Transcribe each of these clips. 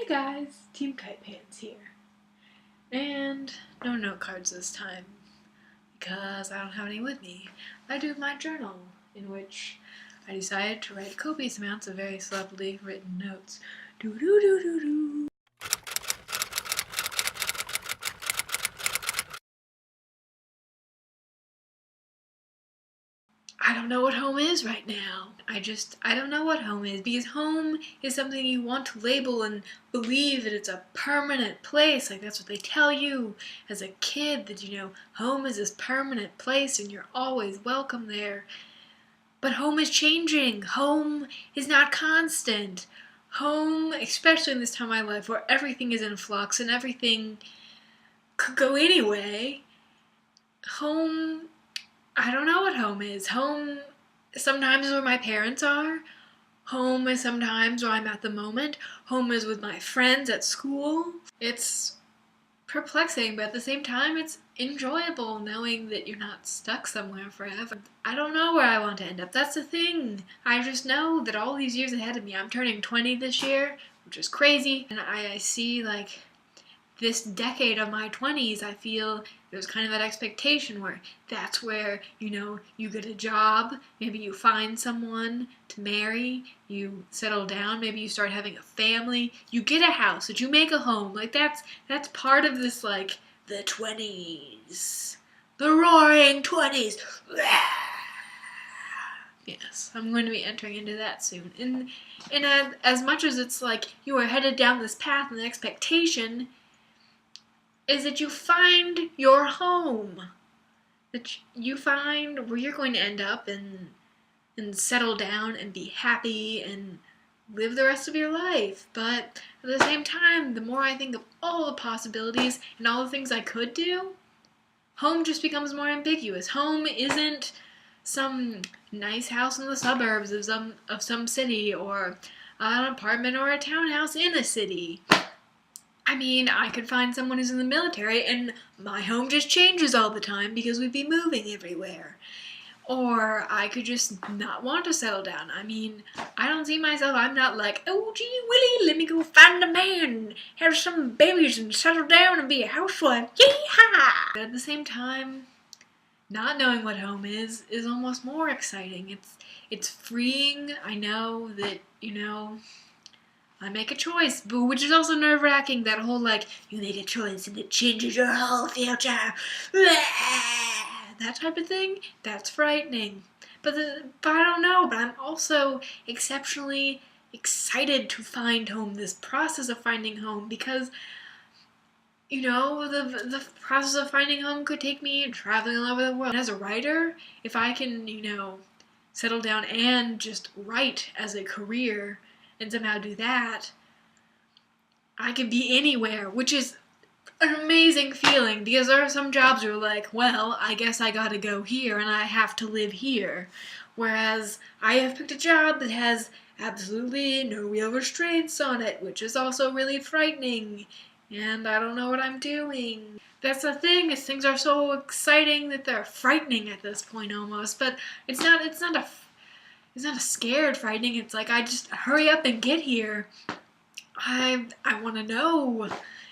guys, Teamtightpants here. And no note cards this time, because I don't have any with me. I do my journal, in which I decided to write copious amounts of very sloppily written notes. Do-do-do-do-do. I don't know what home is right now. I don't know what home is, because home is something you want to label and believe that it's a permanent place. Like, that's what they tell you as a kid, that, home is this permanent place and you're always welcome there. But home is changing. Home is not constant. Home, especially in this time of my life where everything is in flux and everything could go anyway, home, I don't know what home is. Home sometimes is where my parents are. Home is sometimes where I'm at the moment. Home is with my friends at school. It's perplexing, but at the same time, it's enjoyable knowing that you're not stuck somewhere forever. I don't know where I want to end up. That's the thing. I just know that all these years ahead of me, I'm turning 20 this year, which is crazy. And I see, like, this decade of my 20s, I feel there's kind of that expectation where that's where, you get a job, maybe you find someone to marry, you settle down, maybe you start having a family, you get a house, that you make a home. Like, that's part of this, like, the 20s. The roaring 20s. Yes, I'm going to be entering into that soon. And as much as it's like you are headed down this path and the expectation is that you find your home, that you find where you're going to end up and settle down and be happy and live the rest of your life. But at the same time, the more I think of all the possibilities and all the things I could do, home just becomes more ambiguous. Home isn't some nice house in the suburbs of some city, or an apartment or a townhouse in a city. I mean, I could find someone who's in the military and my home just changes all the time because we'd be moving everywhere. Or I could just not want to settle down. I mean, I don't see myself, I'm not like, oh gee Willie, let me go find a man, have some babies and settle down and be a housewife, yee-haw! But at the same time, not knowing what home is almost more exciting. It's freeing. I know that, I make a choice, but which is also nerve-wracking, that whole, like, you make a choice and it changes your whole future. That type of thing, that's frightening. But I don't know, but I'm also exceptionally excited to find home, this process of finding home, because, the process of finding home could take me traveling all over the world. And as a writer, if I can, settle down and just write as a career, and somehow do that, I could be anywhere, which is an amazing feeling, because there are some jobs where you're like, well, I guess I gotta go here and I have to live here. Whereas I have picked a job that has absolutely no real restraints on it, which is also really frightening, and I don't know what I'm doing. That's the thing, is things are so exciting that they're frightening at this point almost, but it's not a scared frightening, it's like, I just hurry up and get here. I want to know.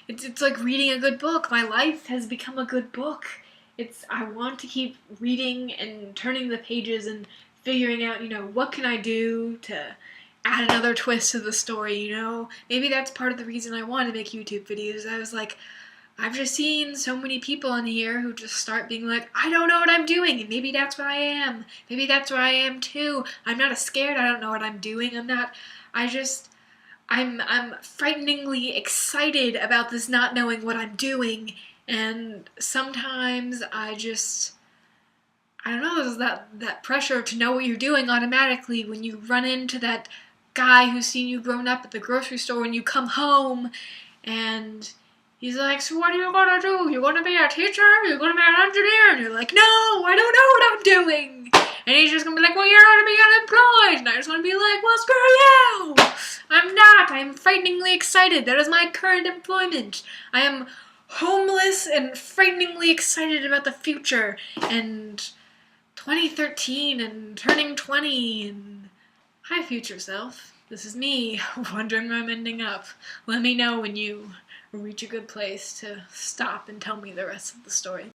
It's like reading a good book. My life has become a good book. I want to keep reading and turning the pages and figuring out, what can I do to add another twist to the story, Maybe that's part of the reason I wanted to make YouTube videos. I was like, I've just seen so many people on here who just start being like, I don't know what I'm doing, and maybe that's what I am. Maybe that's where I am too. I'm not scared, I don't know what I'm doing. I'm frighteningly excited about this not knowing what I'm doing, and sometimes I don't know, there's that pressure to know what you're doing automatically when you run into that guy who's seen you growing up at the grocery store when you come home, and he's like, so what are you gonna do? You gonna be a teacher? You gonna be an engineer? And you're like, no, I don't know what I'm doing. And he's just gonna be like, well, you're gonna be unemployed. And I just wanna be like, well, screw you. I'm not. I'm frighteningly excited. That is my current employment. I am homeless and frighteningly excited about the future. And 2013 and turning 20 and hi, future self. This is me, wondering where I'm ending up. Let me know when you reach a good place to stop and tell me the rest of the story.